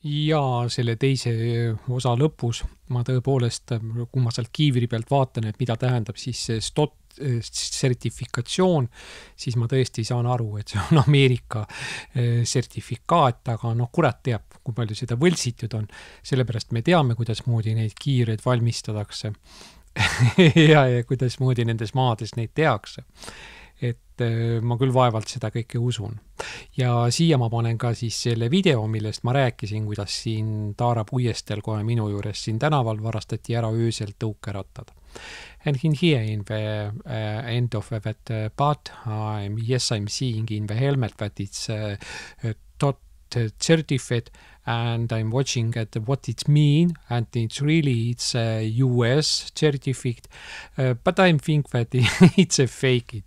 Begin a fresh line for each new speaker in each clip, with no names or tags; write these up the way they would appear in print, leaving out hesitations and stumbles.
Ja selle teise osa lõpus ma tõepoolest, kui ma sealt kiivri pealt vaatan, et mida tähendab siis see STOT sertifikatsioon, siis ma tõesti saan aru, et see on Ameerika sertifikaat, aga kurat teab, kui palju seda võltsitud on. Sellepärast me teame, kuidas moodi neid kiireid valmistatakse ja kuidas moodi nendes maades neid tehakse. Et ma küll vaevalt seda kõike usun. Ja siia ma panen ka siis selle video, millest ma rääkisin, kuidas siin Taara puiestel kohe minu juures siin tänaval varastati ära öösel tõukerattad. And in here in the end of that part, I'm seeing in the helmet that it's TOT certificate, and I'm watching at what it mean, and it's a US certificate, but I think that it's a fake.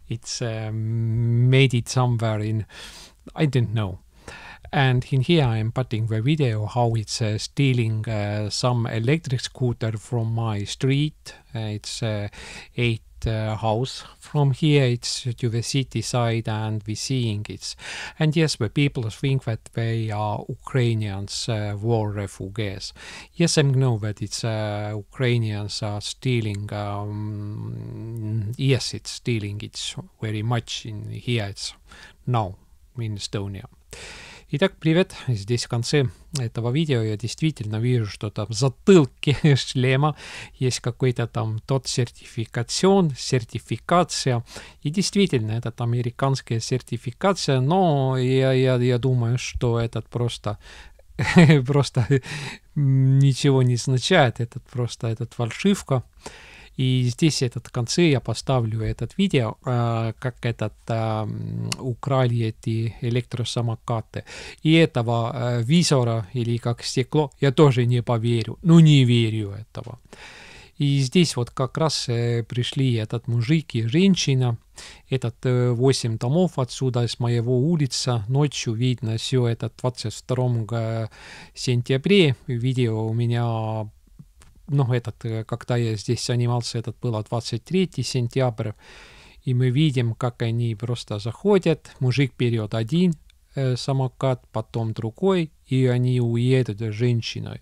It's made it somewhere in, I don't know. And in here I'm putting the video how it's stealing some electric scooter from my street. It's 8 house from here. It's to the city side, and we seeing it. And yes, the people think that they are Ukrainians war refugees. Yes, I know that it's Ukrainians are stealing. Yes, it's stealing. It's very much in here. It's now in Estonia. Итак, привет, здесь в конце этого видео я действительно вижу, что там в затылке шлема есть какой-то там тот сертификация, и действительно, это американская сертификация, но я думаю, что этот просто ничего не означает, этот фальшивка. И здесь в конце я поставлю этот видео, как украли эти электросамокаты. И этого визора или как стекло я тоже не поверю. Не верю этого. И здесь вот как раз пришли этот мужик и женщина. 8 домов отсюда, с моего улица. Ночью видно все это 22 сентября. Видео у меня... когда я здесь занимался, это было 23 сентября, и мы видим, как они просто заходят, мужик берет один самокат, потом другой, и они уедут с женщиной.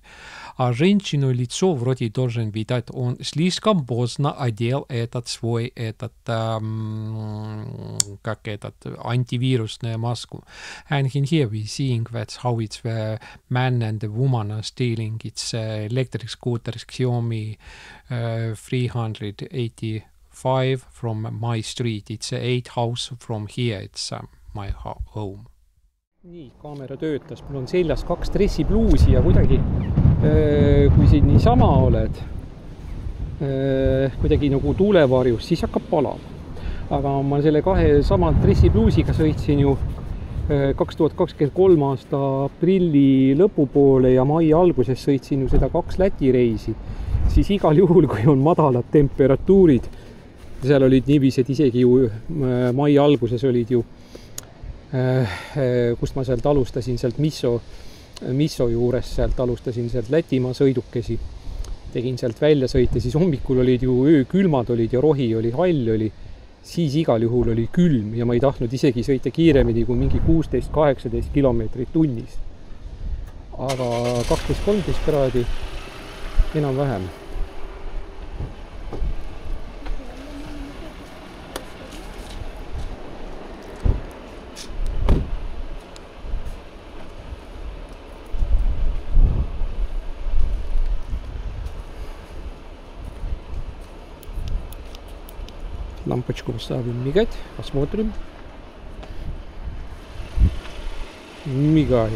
А женщину лицо вроде должен видать, он слишком поздно одел свой антивирусную маску. And in here we seeing that's how it's the man and the woman are stealing its electric scooter Xiaomi 385 from my street. It's 8 house from here, it's my home. Nii, kaamera töötas, mul on seljas 2 dressipluusi ja kuidagi, kui siin niisama oled, kuidagi nagu tuulevarjus, siis hakkab palama. Aga ma selle 2 sama dressipluusiga sõitsin ju 2023 aasta aprilli lõpupoole ja mai alguses sõitsin ju seda 2 Läti reisi, siis igal juhul, kui on madalad temperatuurid, seal olid niivised isegi ju mai alguses olid ju kust ma sealt alustasin, sealt Misso juures, sealt alustasin sealt Lätimaa sõidukesi, tegin sealt välja sõite, siis hommikul olid ju öökülmad olid ja rohi oli, hall oli, siis igal juhul oli külm ja ma ei tahtnud isegi sõita kiiremini kui mingi 16-18 kilomeetrit tunnis. Aga 12-13 kraadi enam vähem. Лампочку ставим мигать, посмотрим. Мигает.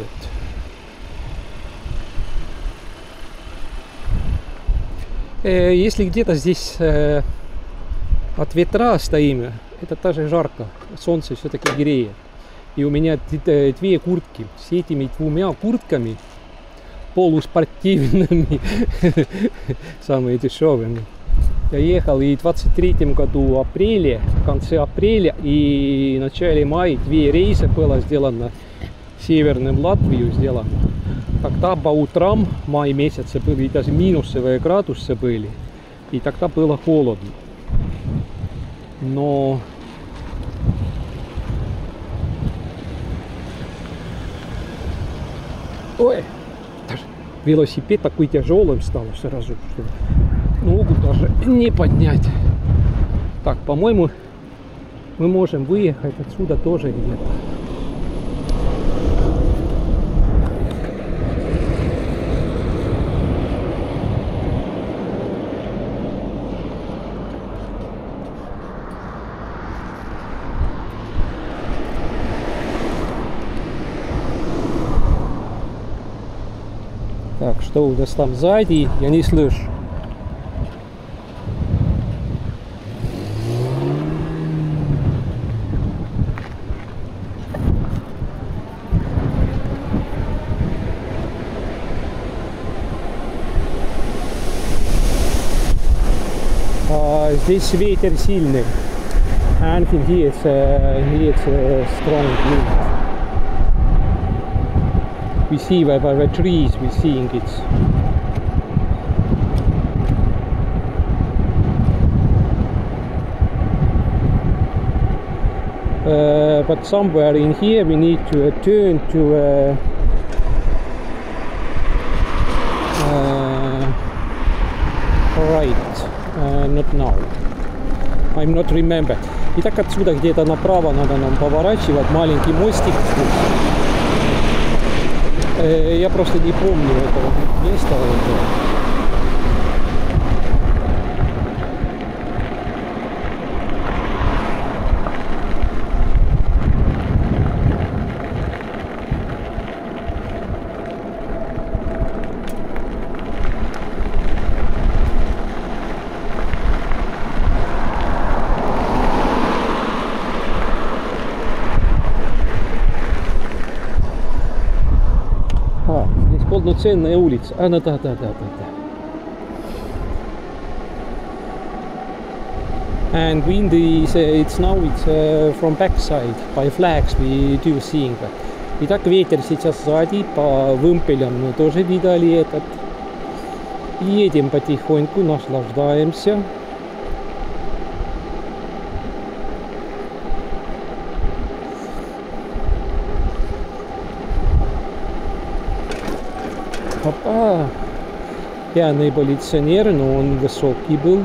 Если где-то здесь от ветра стоим, это тоже жарко. Солнце все-таки греет. И у меня 2 куртки. С этими 2 куртками полуспортивными, самые дешевыми. Я ехал и в 23 году апреля, в конце апреля и в начале мая 2 рейса было сделано в Северную Латвию сделано. Тогда по утрам, май месяце были даже минусовые градусы были, и тогда было холодно. Но ой,
велосипед такой тяжелым стал сразу, что ногу даже не поднять. Так, по-моему, мы можем выехать отсюда тоже где-то. Так, что у нас там сзади? Я не слышу. Здесь ветер сильный. I think here it's a strong wind. We see by the trees, we're seeing it. But somewhere in here we need to turn to right. Not now. I'm not remember. Итак, отсюда где-то направо надо нам поворачивать. Маленький мостик. Я просто не помню этого места. Полноценная улица. Да. And wind is it's now from backside by flags we do seeing that. Итак, ветер сейчас сзади, по вымпелям мы тоже видали этот. Едем потихоньку, наслаждаемся. Опа! Пьяный полиционер, но он высокий был.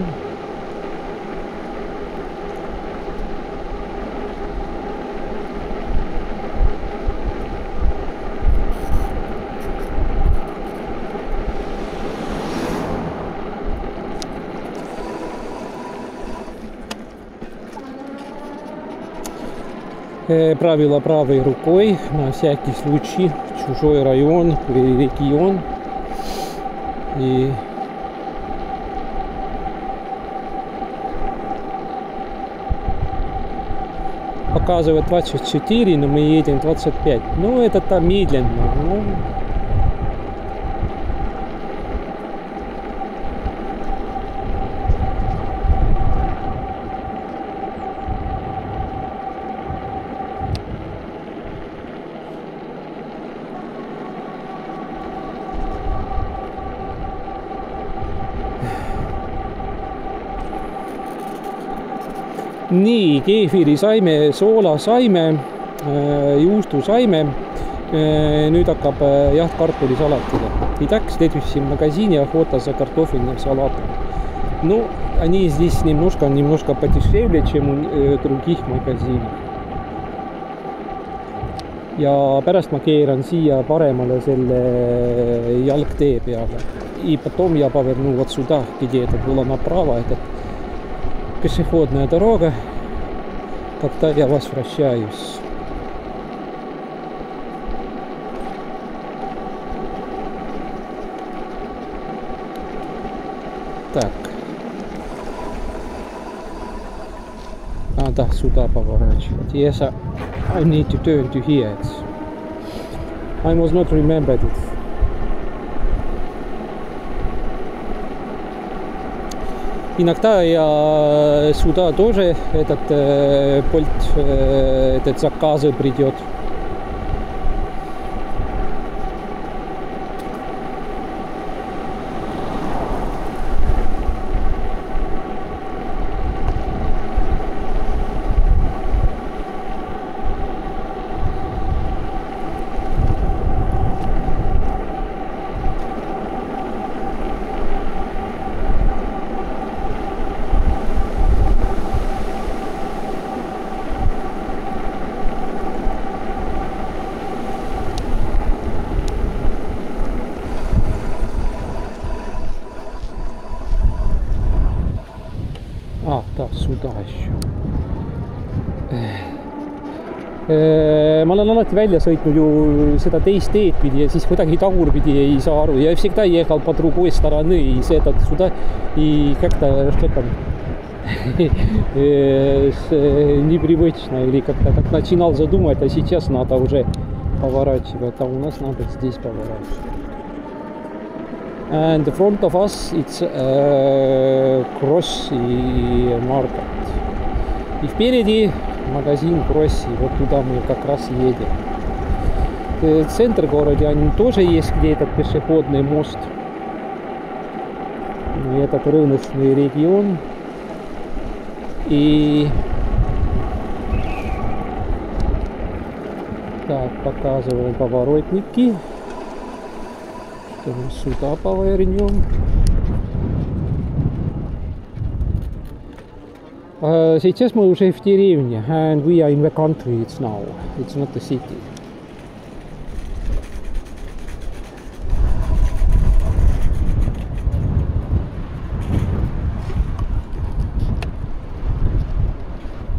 Правило правой рукой на всякий случай в чужой район или регион. И показывает 24, но мы едем 25. Ну, это там медленно. Ну, nii, keefiri saime, soola saime, juustu saime. Nüüd hakkab jah kartulisalatile. Итак, в следующем магазине охота за картофельным салатом. Ну, они здесь немножко подешевле, чем у других магазинах. Ja pärast ma keeran siia paremale selle jalgtee peale. И потом я поверну вот сюда, где это было направо, этот пешеходная дорога, когда я возвращаюсь. Так. Да, сюда поворачивать. Yes, I need to turn to here. I must not remember it. Иногда я сюда тоже этот этот заказы придет. suda asju. Ma olen alati välja sõitnud ju seda teist teed pidi ja siis kuidagi tagurpidi ei saa aru. Ja всегда ехал по другой стороны и сюда и как-то что там непривычно или как-то так начинал задумать, а сейчас надо уже поворачивать, а у нас надо здесь поворачивать. And the front of us it's Krossi market. И впереди магазин Кросси, вот туда мы как раз едем. В центре города тоже есть где этот пешеходный мост. И этот рыночный регион. И так, показываем поворотники. Что мы сюда повернем. Сейчас мы уже в деревне, and we are in the country it's now. It's not the city.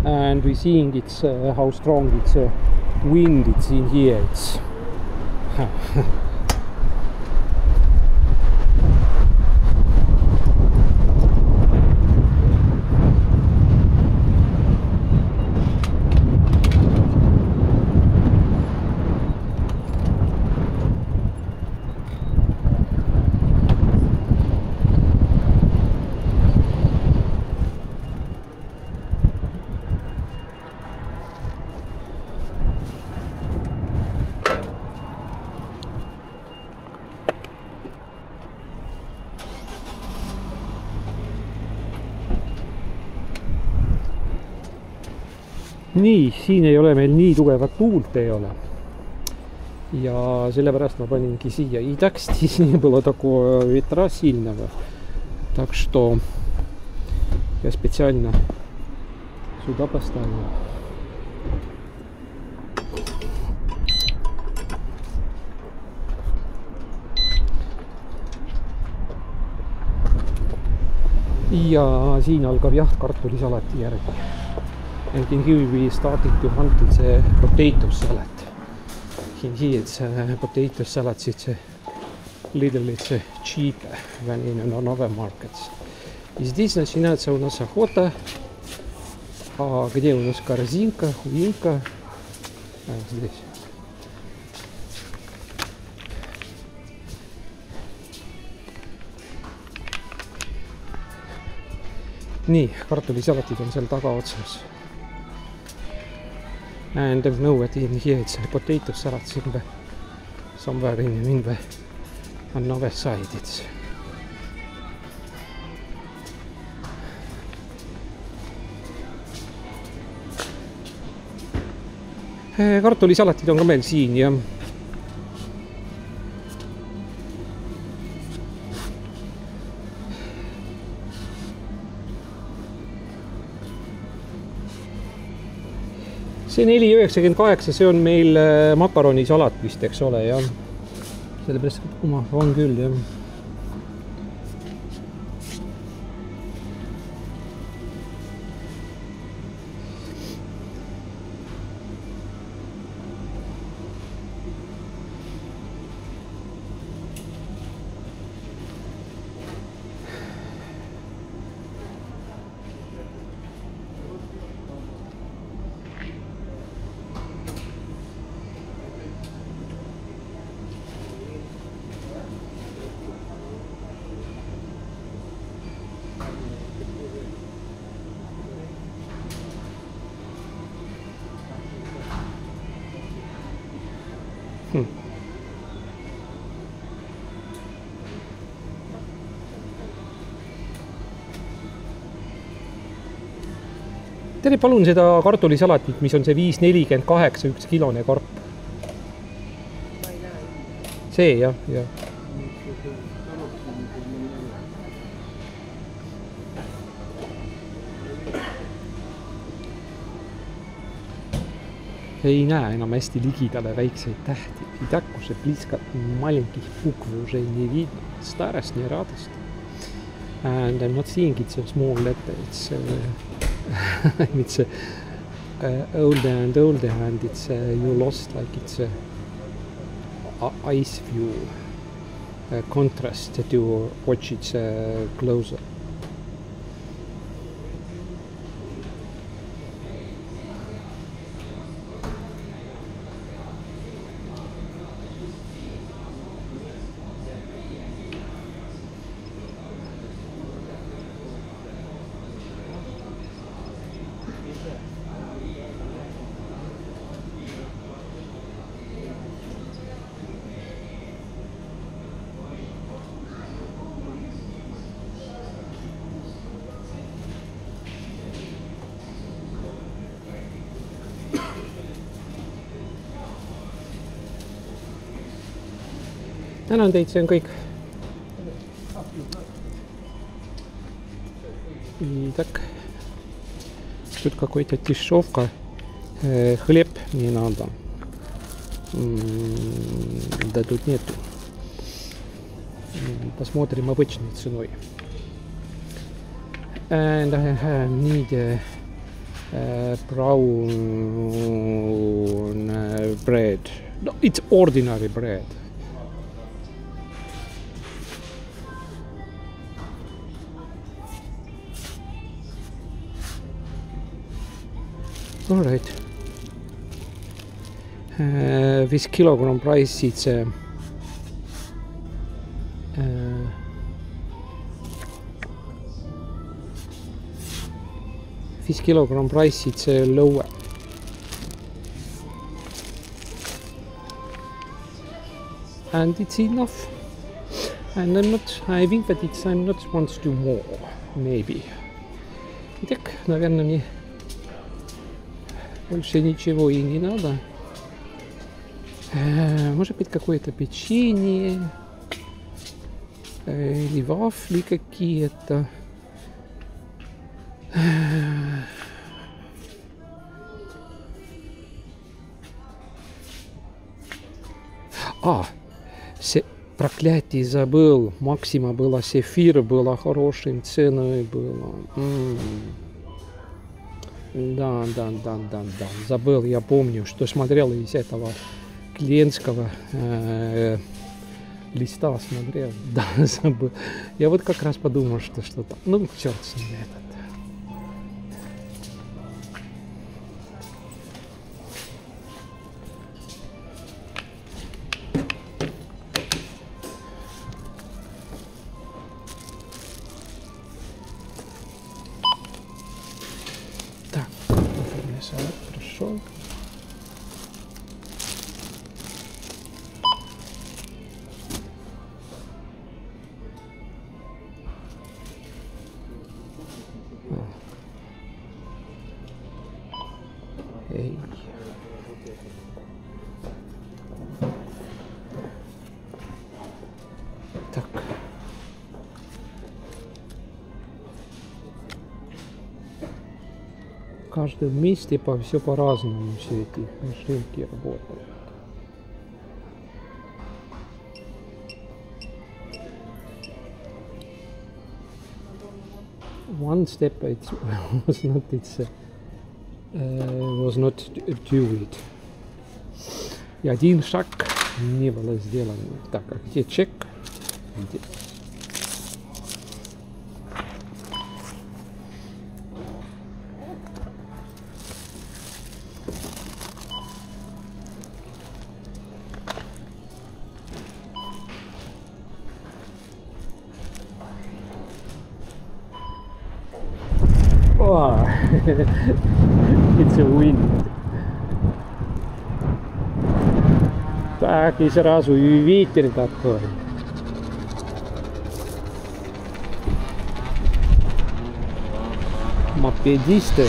And we're seeing it's how strong it's wind it's in here. It's nii, siin ei ole meil nii tugevat tuult ei ole. Ja sellepärast ma paningi siia. И так здесь не было такого ветра сильного. Так что я специально сюда поставил. Ja siin algab jaht kartulisalati järgi. And in here we started to hunt the potato salad. In here it's potato salad, it's a little cheaper than in other markets. И здесь начинается у нас охота. А где у нас корзинка, хуинка? Здесь. Nii, kartulisalatid on seal taga otsas. And I know that in here it's a potato salad somewhere in the another side. It's kartulisalatid on ka meil siin ja see 4,98, see on meil makaronisalat vist, eks ole, ja sellepärast on küll, jah. Tere, palun seda kartulisalatit, mis on see 5,48 1 kilone karp. See, jah, jah. Ei näe enam hästi ligidale väikseid tähti. И так уже близко маленьких букв уже не видно. Старость, не радость. And I'm not seeing it's a small letter. It's it's older and it's you lost like it's a ice view contrast that you watch it closer. Tänan teid, see on kõik. Так, тут какой-то дешевка, хлеб мне надо. Да тут нету. Посмотрим обычной ценой. And I need brown bread. No, it's ordinary bread. All right. This kilogram price it's this kilogram price it's lower. And it's enough. And I think that I'm not want to do more, maybe. Так, наверное, мне больше ничего и не надо. Может быть, какое-то печенье или вафли какие-то. Проклятие, забыл. Максима была, сефир была хорошим ценой было. Да. Забыл, я помню, что смотрел из этого клиентского листа, смотрел. Да, забыл. Я вот как раз подумал, что что-то. Ну, черт с ним этот. Хорошо. Эй. Так. В каждом месте все по-разному, все эти машинки работают. One step it was not do it. И один шаг не было сделано. Так, а где чек? Где? It's a wind. Так, и сразу и ветер такой. Мопедисты.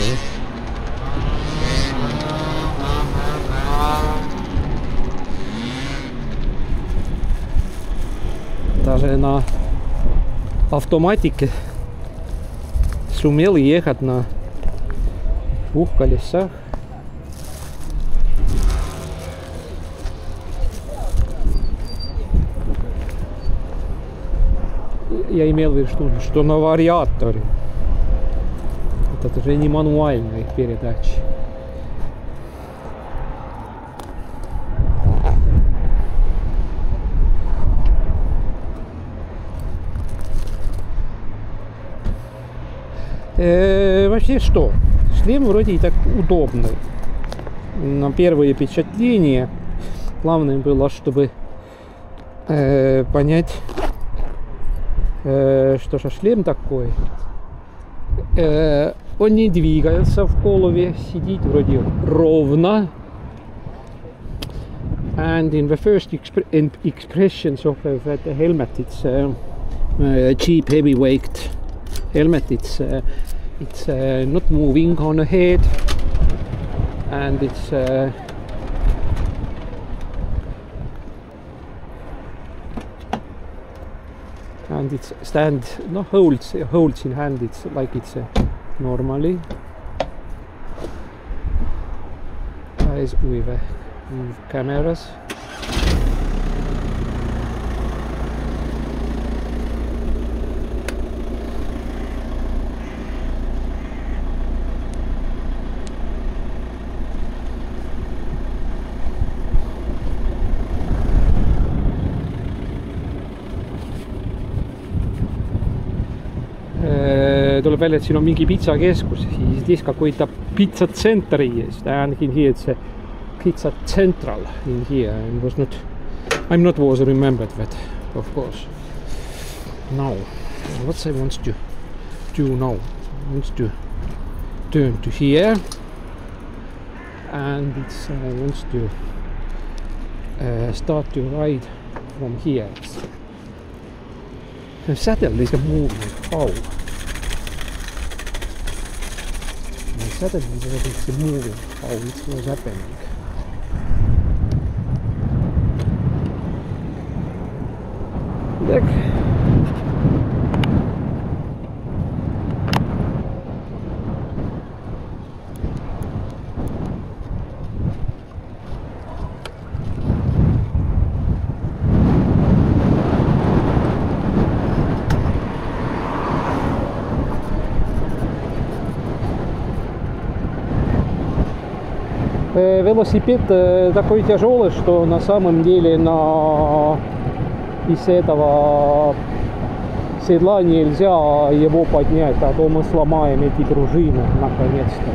Даже на автоматике сумел ехать на двух колесах. Я имел в виду, что на вариаторе. Это уже не мануальная их передача. Вообще что? Шлем вроде и так удобный. На первые впечатления главное было, чтобы понять, что же шлем такой. Он не двигается в голове, сидит вроде ровно. And in the first expressions of the helmet, it's cheap heavyweight helmet. It's not moving on the head, and it's holds in hand. It's like it's normally eyes with cameras. Tuleb välja, et siin on mingi pizzakeskus, siis this какой-то pizza center is. And here it's a pizza central in here. I'm not was remembered that, of course. Now, what I want to do now? I want to turn to here, and it's wants to start to ride from here. The saddle is moving. How? The saddle is moving. How it was happening? Look. Велосипед такой тяжелый, что на самом деле из этого седла нельзя его поднять, а то мы сломаем эти пружины наконец-то.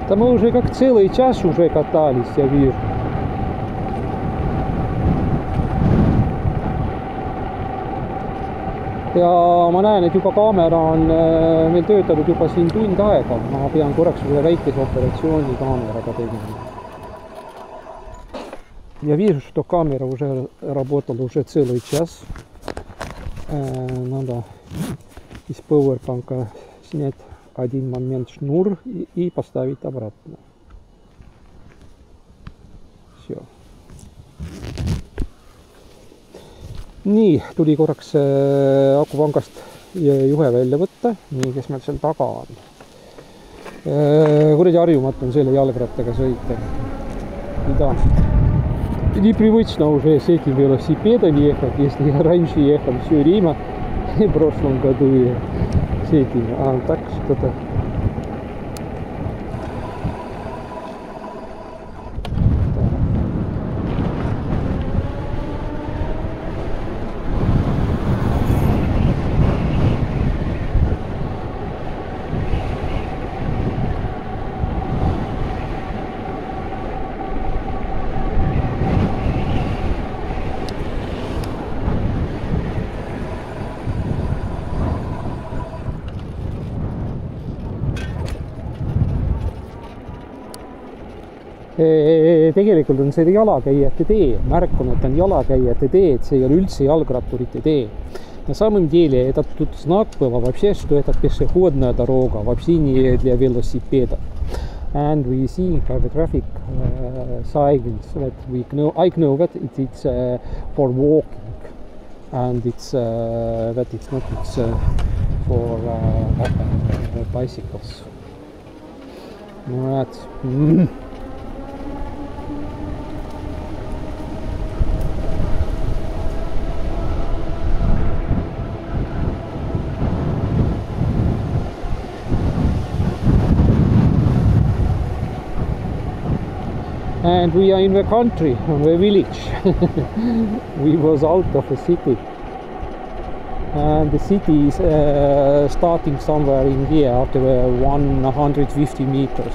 Да мы уже как целый час уже катались, я вижу. Ja ma näen, et juba kaamera on meil töötanud juba siin tund aega. Ma pean korraks ühe väikese operatsiooni kaameraga tegema. Я вижу, что камера уже работала уже целый час. Надо из пауэрбанка снять один момент шнур и поставить обратно. Все. Nii, tuli korraks akupangast juhe välja võtta. Nii, kes meil seal taga on. Kuradi harjumatu on selle jalgrattaga sõita. Непривычно уже с этим велосипедом ехать, если я раньше ехал все время, в прошлом году с этим, а так что-то. Tegelikult on see jalakäijate tee. Märk on, et on jalakäijate tee, et see ei ole üldse jalgratturite tee. На самом деле этот тут знак был вообще, что это пешеходная дорога, вообще не для велосипедов. And we see by the traffic signs that I know that it's for walking, and it's that it's not for bicycles. Right. And we are in the country, in the village. We was out of the city. And the city is starting somewhere in here after 150 meters.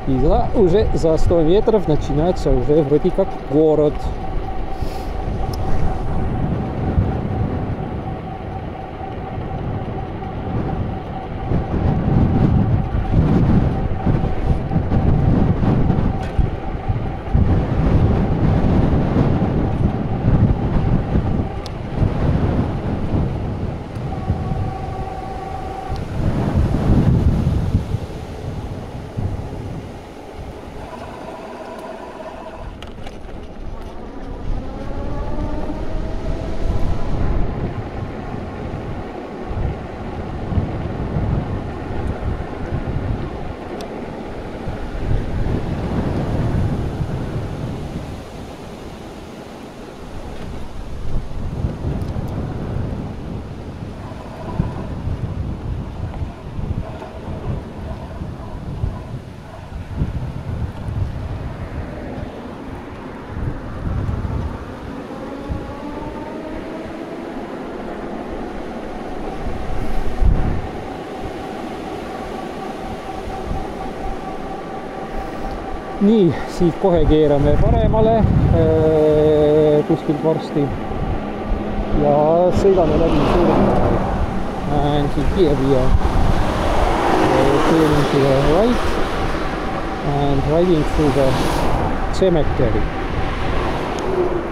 И уже за 100 метров начинается уже вроде как город. Nii, siit kohe keerame paremale kuskilt varsti ja sõidame läbi Suuremale. And here we are turning to the right and riding through the cemetery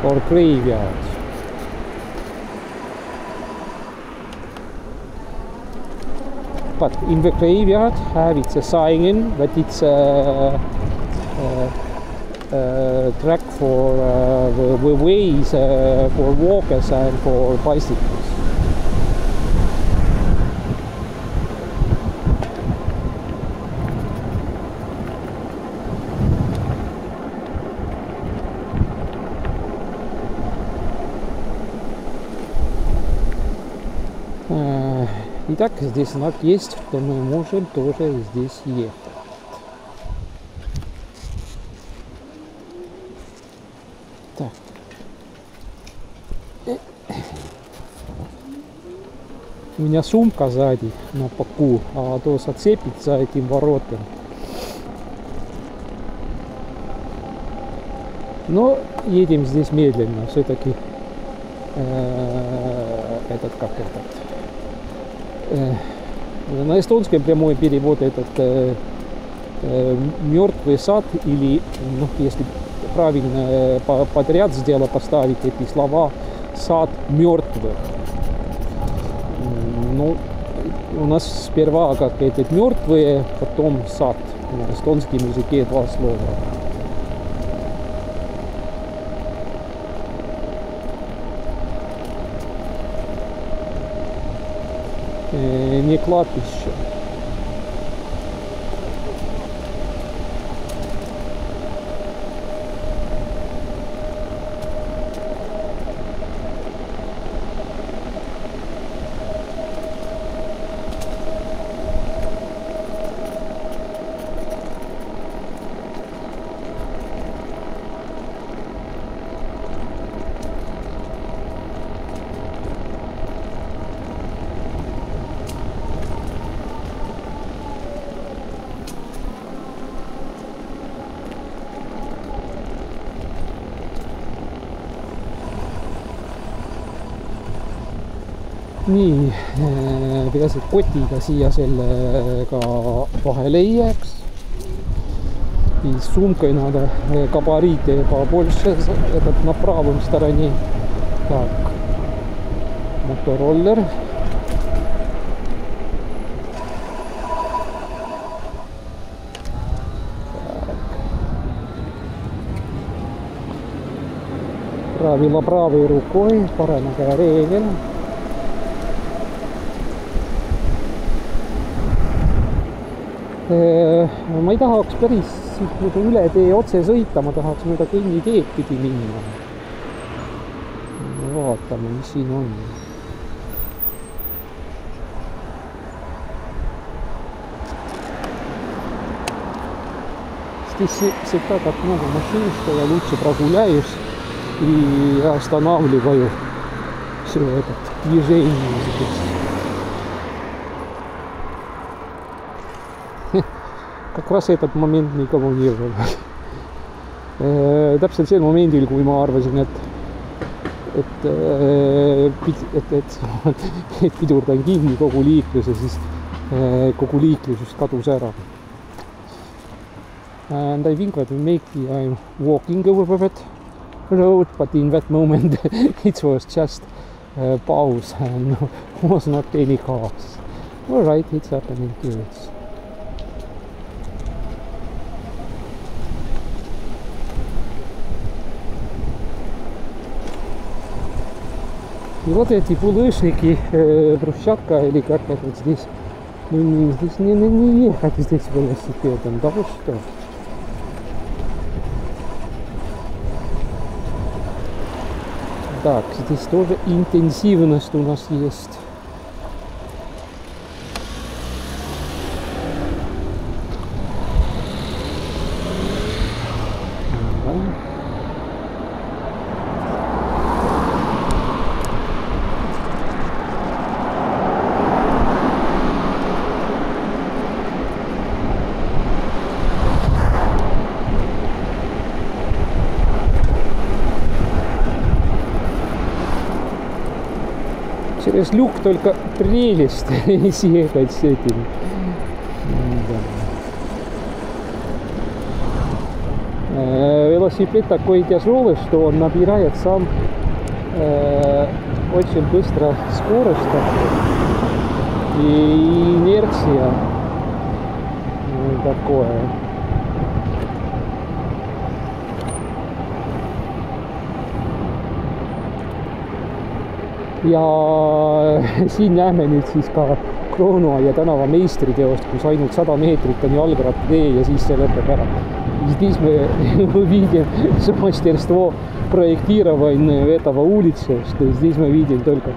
or graveyard. But in the graveyard it's a sign that it's track for the ways for walkers and for bicycles. Итак, здесь знак есть, что мы можем тоже здесь ехать. У меня сумка сзади на боку, а то зацепит за этим воротом. Но едем здесь медленно, все-таки на эстонском прямой перевод этот мертвый сад, или, ну, если правильно подряд сделать, поставить эти слова, сад мертвых. Ну, у нас сперва как эти мертвые, потом сад. На эстонском языке два слова. Не кладбище. Nii, pidasin kotiga siia sellega vahele ei jääks. И с сумкой надо габариты побольше на правом стороне. Так, мотороллер. Правило правой рукой, пора на ревель. Ma ei tahaks päris siit üle tee otse sõita, ma tahaks mõnda kõnniteed pidi minna. Vaatame, mis siin on. Здесь всегда так много машин, что я лучше прогуляюсь и останавливаю все это движение здесь. Как раз этот момент никого не было. Täpselt sel momendil, kui ma arvasin, et pidurdan kinni kogu liikluse, siis kogu liiklusest kadus ära. And I think that maybe I'm walking over that road, but in that moment it was just a pause and was not any cars. All right, it's happening to us. И вот эти булыжники, брусчатка или как это вот здесь, здесь не ехать здесь велосипедом, да вы что? Так, здесь тоже интенсивность у нас есть. Через люк только прелесть съехать с этим. Да. Велосипед такой тяжелый, что он набирает сам очень быстро скорость и инерция такое. Ja siin näeme nüüd siis ka Kroonuaia tänava meistriteost, kus ainult 100 meetrit on jalgrattatee ja siis see lõpeb ära. Здесь мы видим мастерство проектирования этого улицы, что здесь мы видим только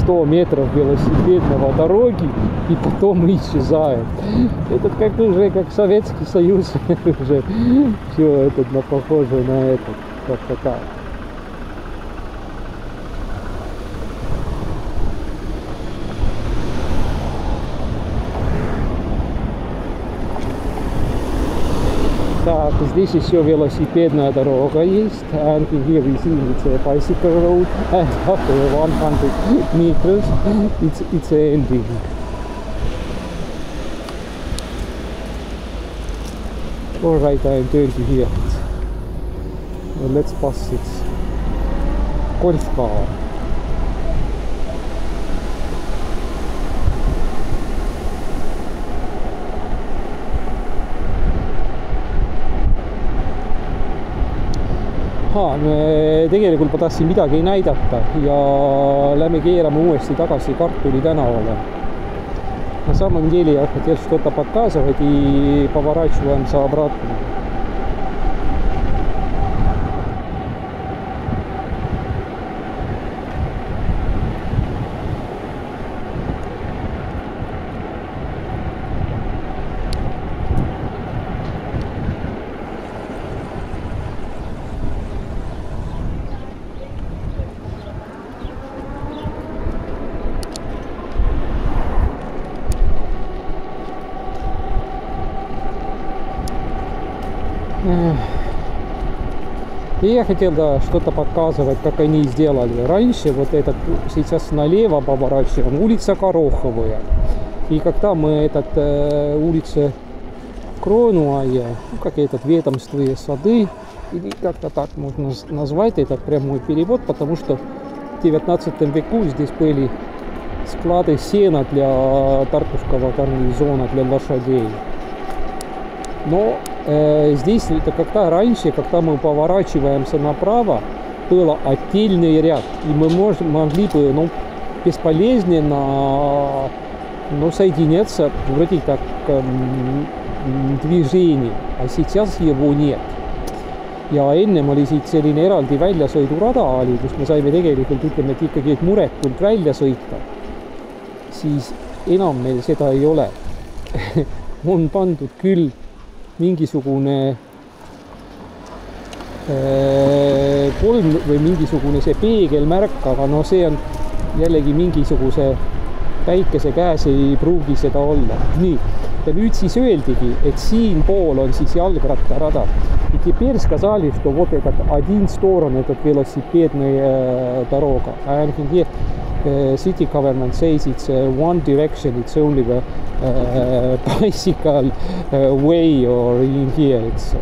100 метров велосипедного дороги и потом исчезает. Это как уже как Советский Союз, уже все это похоже на это, как-то так. Так, здесь еще велосипедная дорога есть. And here we see it's a bicycle road. And after 100 meters, it's ending. All right, I'm going to here. Well, let's pass it. Golf car. Tegelikult ma tahtsin midagi näidata ja lähme keerame uuesti tagasi Kartuli tänavale. На самом деле я хотел что-то показывать и поворачиваемся обратно. И я хотел что-то показывать, как они сделали. Раньше вот этот, сейчас налево поворачиваем, улица Гороховая. И когда мы улица Крону-Айя, ну, какие-то ведомственные сады, или как-то так можно назвать, это прямой перевод, потому что в 19 веку здесь были склады сена для Тартусского гарнизона, для лошадей. Но здесь это как-то раньше, когда мы поворачиваемся направо, был отдельный ряд, и мы могли бы бесполезненно соединяться вроде так движение, а сейчас его нет. Ja ennem oli siit selline eraldi väljasõidurada oli, kus me saime tegelikult, ütleme, et ikkagi muretult välja sõita, siis enam meil seda ei ole. On pandud küll mingisugune kolm või mingisugune see peegelmärk, aga no see on jällegi mingisuguse päikese käes ei pruugi seda olla. Nii, ja nüüd siis öeldigi, et siin pool on siis jalgrattarada. И теперь сказали, что вот этот один сторон, этот велосипедная дорога. And here city government says it's one direction, it's only the bicycle way or in here it's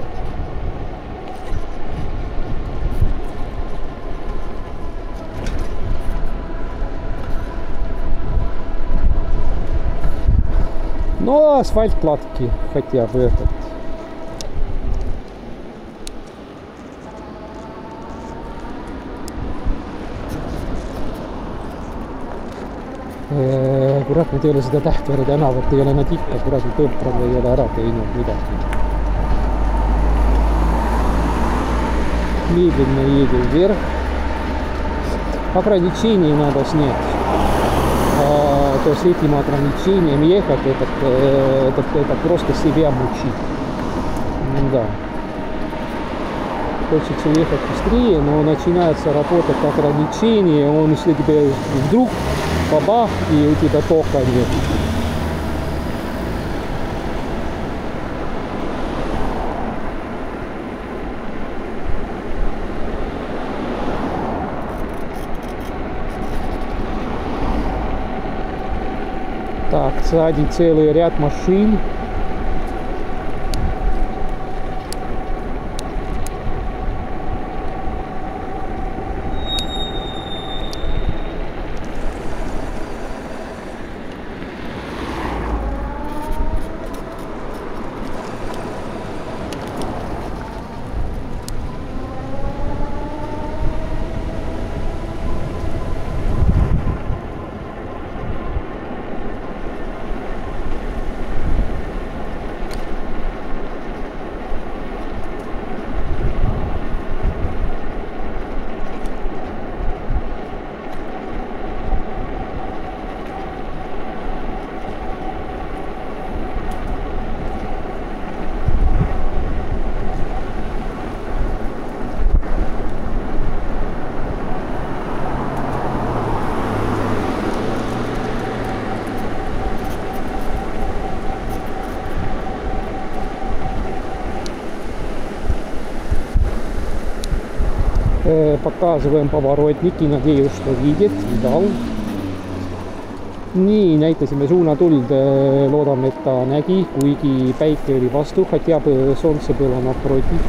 Но асфальт гладкий хотя бы этот. Kurat, nad ei ole seda Tähtvere tänavat, ei ole nad ikka kuradi tõmprad või ei ole ära teinud midagi. Медленно едем вверх. Ограничений надо снять. То с этим ограничением ехать, это просто себя мучить. Да. Хочется ехать быстрее, но начинается работать ограничение, он если тебе вдруг бабах, и у тебя тока нет. Так, сзади целый ряд машин. Показываем поворотники, надеюсь, что видит, видал. Nii, näitasime suunatuld, loodame, et ta nägi, kuigi päike oli vastu, хотя бы солнце было напротив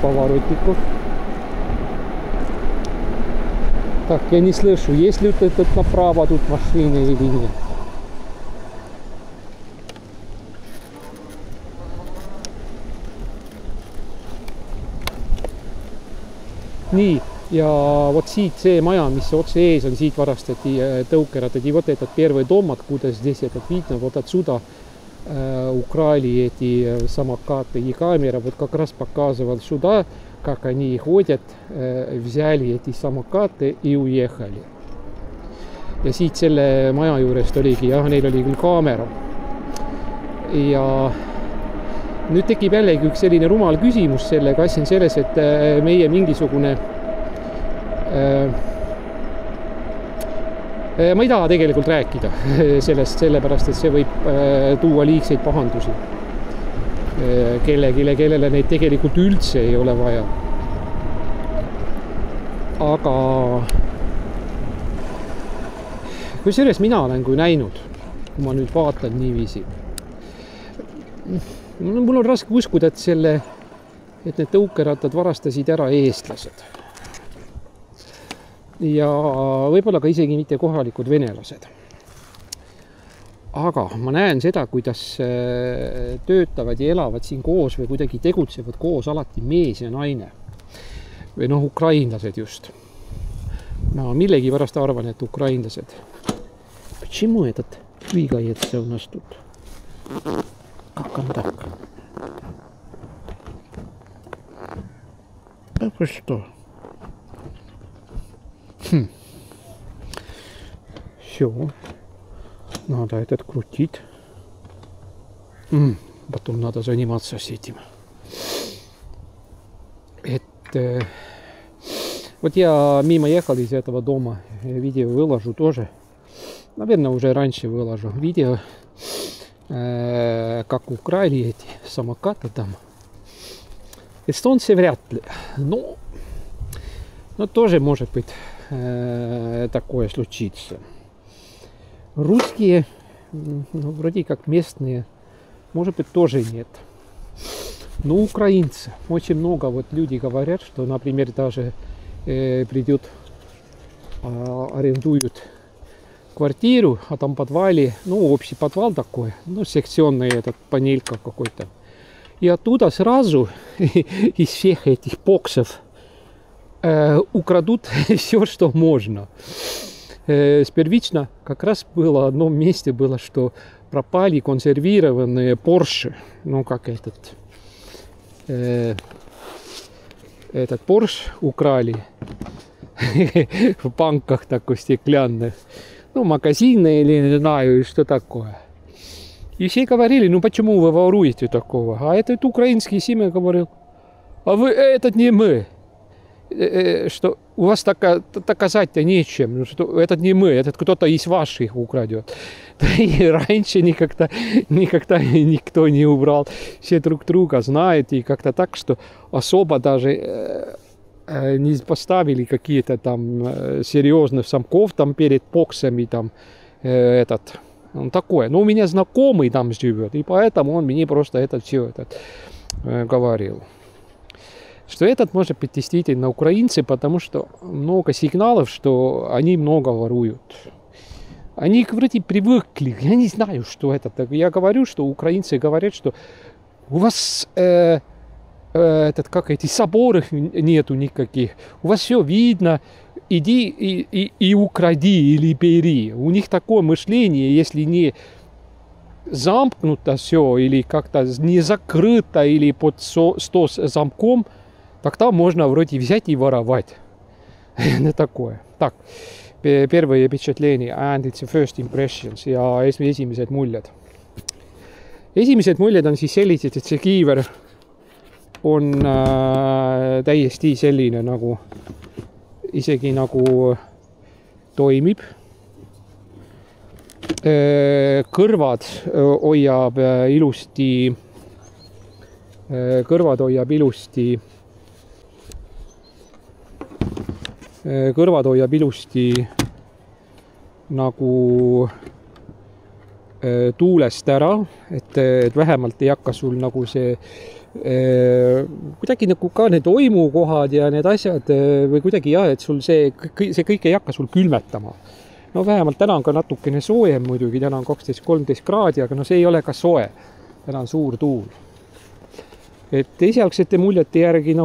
поворотников. Так, я не слышу, есть ли этот направо тут машины или нет. Nii, ja vot siit see maja, mis otse ees on, siit varastati tõukerattad. И вот этот первый дом, откуда здесь этот видно, вот отсюда украли эти самокаты. И камера вот как раз показывал сюда, как они ходят, взяли эти самокаты и уехали. Ja siit selle maja juurest oligi, jah, neil oli küll kaamera. Ja nüüd tekib jällegi üks selline rumal küsimus sellega, asi on selles, et meie mingisugune ma ei taha tegelikult rääkida sellest, sellepärast, et see võib tuua liigseid pahandusi kellele neid tegelikult üldse ei ole vaja. Aga kusjuures mina olen kui näinud, kui ma nüüd vaatan niiviisi. Mul on raske uskuda, et need tõukerattad varastasid ära eestlased. Ja võib-olla ka isegi mitte kohalikud venelased. Aga ma näen seda, kuidas töötavad ja elavad siin koos või kuidagi tegutsevad koos alati mees ja naine. Või ukrainlased just. Ma millegi pärast arvan, et ukrainlased. Почему этот двигается у нас тут? Как он так? Это что? Все. Надо этот крутить. Потом надо заниматься с этим. Вот я мимо ехал из этого дома. Видео выложу тоже. Наверное, уже раньше выложу. Видео, как украли эти самокаты там. Эстонцы вряд ли. Но тоже может быть такое случится. Русские, вроде как местные, может быть, тоже нет. Но украинцы. Очень много вот люди говорят, что, например, даже придет, арендуют квартиру, а там в подвале, общий подвал такой, секционный этот, панелька какой-то. И оттуда сразу из всех этих боксов украдут все, что можно. Первично как раз было в одном месте было, что пропали консервированные Porsche. Как этот Porsche украли в банках такой стеклянных. Магазины или не знаю, что такое. И все говорили, почему вы воруете такого? А этот украинский семья говорил, а вы, этот не мы. Что у вас доказать-то нечем, что этот не мы, этот кто-то из ваших украдет. И раньше никогда никто не убрал. Все друг друга знают, и как-то так, что особо даже не поставили какие-то там серьезных замков там перед боксами там такое. Но у меня знакомый там живет, и поэтому он мне просто это все говорил. Что этот может быть действительно украинцы, потому что много сигналов, что они много воруют. Они вроде привыкли, я не знаю, что это. Я говорю, что украинцы говорят, что у вас эти соборов нету никаких, у вас все видно, иди и укради или бери. У них такое мышление, если не замкнуто все, или как-то не закрыто, или под 100 замком, так там можно вроде взять и воровать. Не такое. Так, первые впечатления, and it's the first impressions ja esimesed muljed. Esimesed muljed on siis sellised, et see kiiver on täiesti selline isegi toimib. Kõrvad hoiab ilusti tuulest ära, et vähemalt ei hakka sul see kuidagi ka need oimukohad ja need asjad või kuidagi et sul see kõik ei hakka sul külmetama. Vähemalt täna on ka natukene soojem muidugi, täna on 12-13 kraadi, aga see ei ole ka soe. Täna on suur tuul. Et esialgsete muljete järgi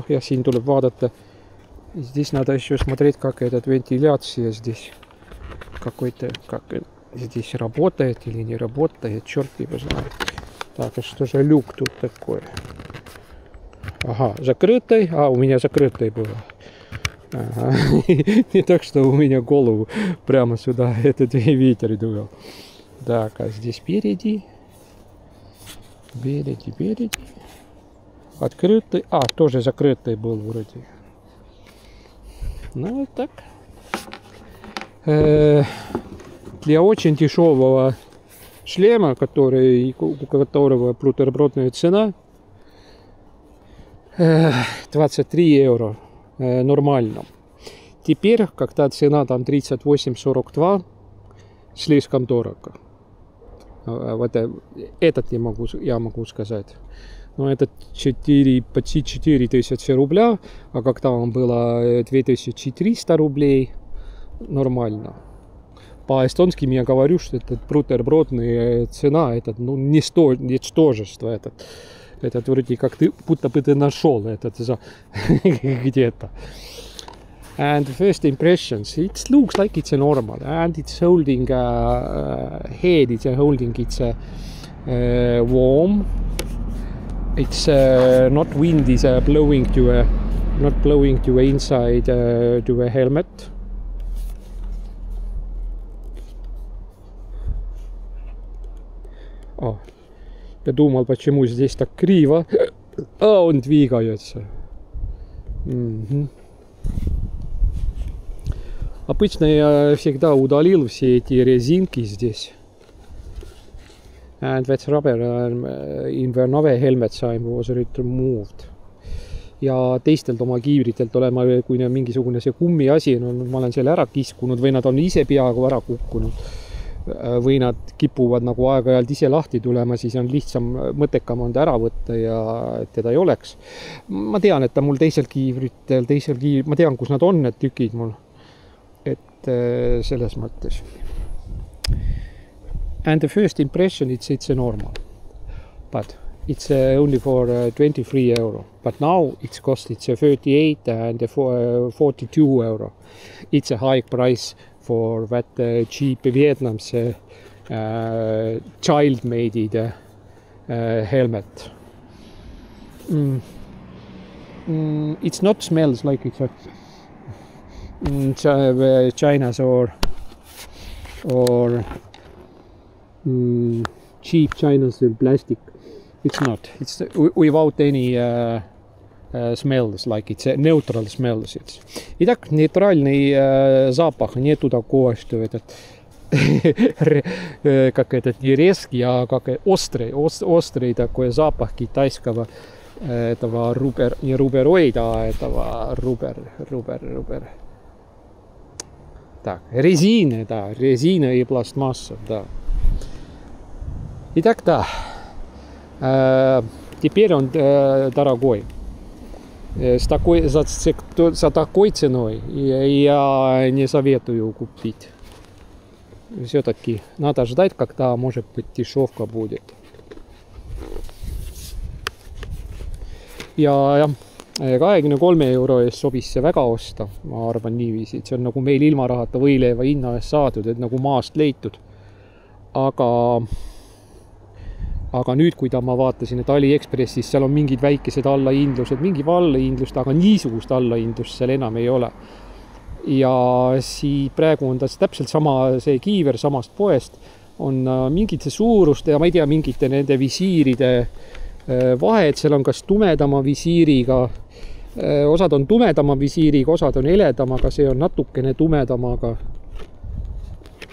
ja siin tuleb vaadata. Здесь надо еще смотреть, как этот вентиляция здесь какой-то, как здесь работает или не работает, черт его знает. Так, а что же люк тут такой? Ага, закрытый. У меня закрытый был. Ага. Не так, что у меня голову прямо сюда этот ветер дует. Так, а здесь впереди. Открытый. Тоже закрытый был вроде. Вот так. Для очень дешевого шлема, у которого бутербродная цена 23 евро нормально. Теперь, когда цена там 38-42, слишком дорого. Вот этот я могу сказать. Но это почти 4000 рубля, а когда он было 2400 рублей, нормально. По-эстонски я говорю, что этот бутербродная цена, это ничтожество. Этот вроде как ты, будто бы ты нашел этот где-то. And the first impressions, it looks like it's a normal, and it's holding head, it's holding it's warm. It's not wind is blowing not blowing to inside to a helmet. Я думал, почему здесь так криво. Он двигается. Обычно я всегда удалил все эти резинки здесь. And that rubber in the Nave helmet sign was removed. Ja teistelt oma kiivritelt olema, kui mingisugune see kummi asi on, ma olen selle ära kiskunud või nad on ise peaaegu ära kukkunud. Või nad kipuvad nagu aeg-ajalt ise lahti tulema, siis on lihtsam, mõttekam on ta ära võtta ja teda ei oleks. Ma tean, et ta mul teisel kiivritel, ma tean, kus nad on, need tükid mul. Et selles mõttes. And the first impression, it's a normal. But it's only for 23 euro. But now it's cost, it's 38 and 42 euro. It's a high price for that cheap Vietnam's child-made helmet. It's not smells like it's China's or cheap China's plastic. It's not. It's without any smells, like it's a neutral smells. Итак, нейтральный запах, нету такого, что этот как этот не резкий, а как острый такой запах китайского этого не рубероида, а этого рубер. Так, резина, да, резина и пластмасса, да. Итак, да, теперь он дорогой. За такой ценой я не советую купить. Все-таки надо ждать, когда, может быть, дешевка будет. Ja 23 euro eest sobis see väga osta, ma arvan niiviisi, et see on nagu meil ilma rahata võileiva hinna eest saadud, et nagu maast leitud. Aga nüüd, kui ma vaatasin, et AliExpressis seal on mingid väikesed allahindlused, mingi allahindlust, aga niisugust allahindlust seal enam ei ole. Ja praegu on ta täpselt sama, see kiiver samast poest, on mingite suuruste ja ma ei tea, mingite nende visiiride vahed, seal on kas tumedama visiiriga, osad on tumedama visiiriga, osad on heledamaga, see on natukene tumedamaga.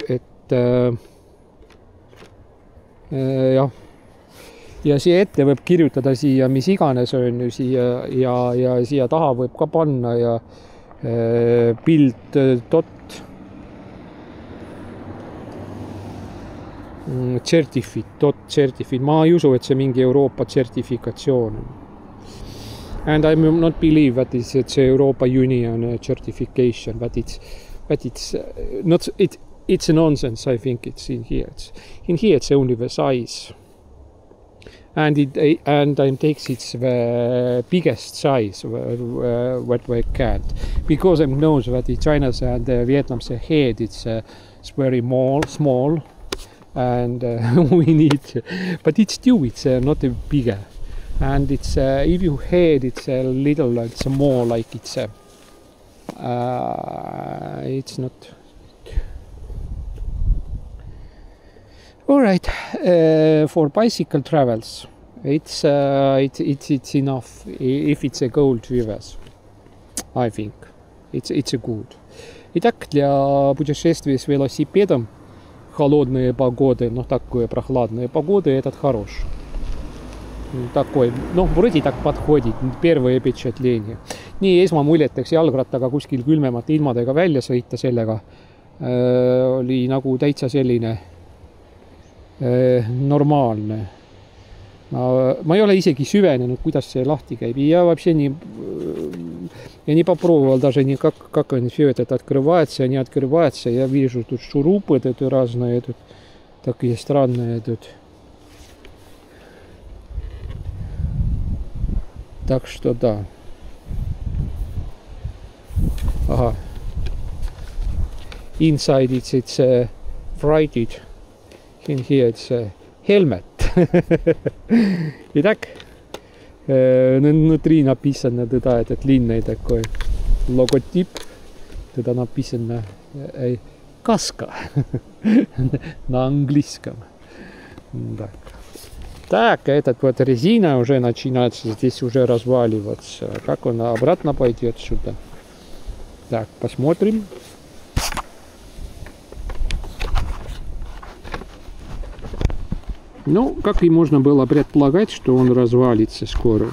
Et jah. Ja siia ette võib kirjutada siia, mis iganes on ju siia ja siia taha võib ka panna ja pilt certificate. Ma ei usu, et see mingi Euroopa sertifikatsioon on. And I not believe that it's Euroopa Union certification, but it's not, it's a nonsense, I think it's in here. In here it's only the size. And it takes its the biggest size what we can, because I know that in China's and Vietnam's head it's very small, and we need, but it's not bigger, and it's if you head it's a little, it's more like it's not. All right, for bicycle travels, it's enough if it's a gold reverse. I think it's a good. Итак, для путешествий с велосипедом холодные погоды, но такое прохладные погоды, этот хорош. Такой, вроде так подходит, первое впечатление. Nii esmamuljeteks jalgrattaga kuskil külmemate ilmadega välja sõita sellega oli nagu täitsa selline normaalne. Ma ei ole isegi süvenenud, kuidas see lahti käib. Я вообще не попробовал даже никак, как все это открывается, не открывается. Я вижу тут шурупы тут разные, тут такие странные тут. Так что да. Ага. Inside it's frighted. In here it's helmet. Итак, внутри написано туда этот длинный такой логотип. Туда написано каска на английском. Так, этот вот резина уже начинается здесь уже разваливаться. Как он обратно пойдет сюда? Так, посмотрим. Ну, как и можно было предполагать, что он развалится скоро.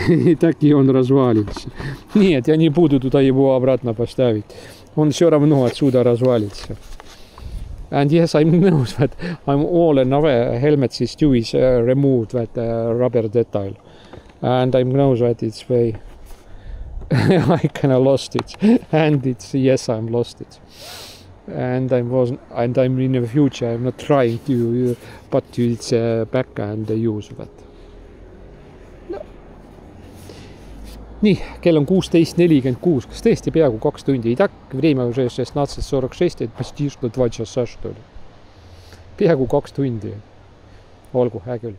И так и он развалится. Нет, я не буду туда его обратно поставить. Он все равно отсюда развалится. And yes, I know that I'm all another helmets is do is remove that rubber detail. And I know that it's very I kind of lost it. And it's yes, I'm lost it. And I'm in the future I'm not trying to put it back and use that. Nii, kell on 16:46, kas tõesti peaaegu 2 tundi. И так время уже 16:46, почти что 2 часа, что ли. Peaaegu 2 tundi. Olgu, hea küll.